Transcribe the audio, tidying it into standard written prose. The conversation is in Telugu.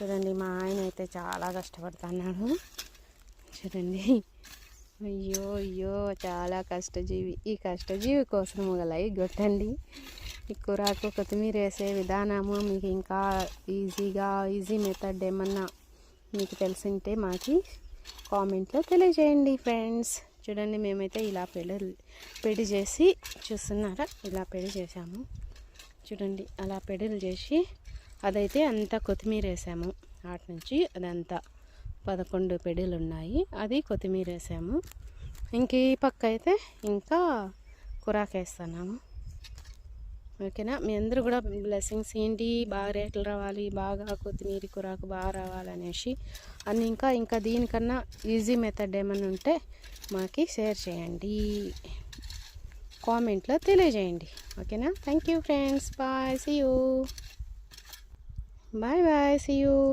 చూడండి మా ఆయన అయితే చాలా కష్టపడుతున్నాడు. చూడండి, అయ్యో అయ్యో చాలా కష్టజీవి. ఈ కష్టజీవి కోసం లైక్ కొట్టండి. ఈ కూరకు కొత్తిమీర వేసే విధానము మీకు ఇంకా ఈజీ మెథడ్ ఏమన్నా మీకు తెలిసింటే మాకు కామెంట్లో తెలియజేయండి ఫ్రెండ్స్. చూడండి, మేమైతే ఇలా పెడి చేసి చూస్తున్నారా, ఇలా పెడి చేసాము. చూడండి, అలా పెడలు చేసి అదైతే అంతా కొత్తిమీర వేసాము. వాటి నుంచి అదంతా 11 పెడలు ఉన్నాయి, అది కొత్తిమీర వేసాము. ఇంక ఈ పక్క అయితే ఇంకా కూరాకు వేస్తున్నాము. ఓకేనా, మీ అందరూ కూడా బ్లెస్సింగ్స్ ఏంటి, బాగా రేట్లు రావాలి, బాగా కొత్తిమీర కూరాకు బాగా రావాలనేసి అని ఇంకా దీనికన్నా ఈజీ మెథడ్ ఏమైనా ఉంటే మాకు షేర్ చేయండి, కామెంట్లో తెలియజేయండి. ఓకేనా, thank you friends, bye, see you, bye bye, see you.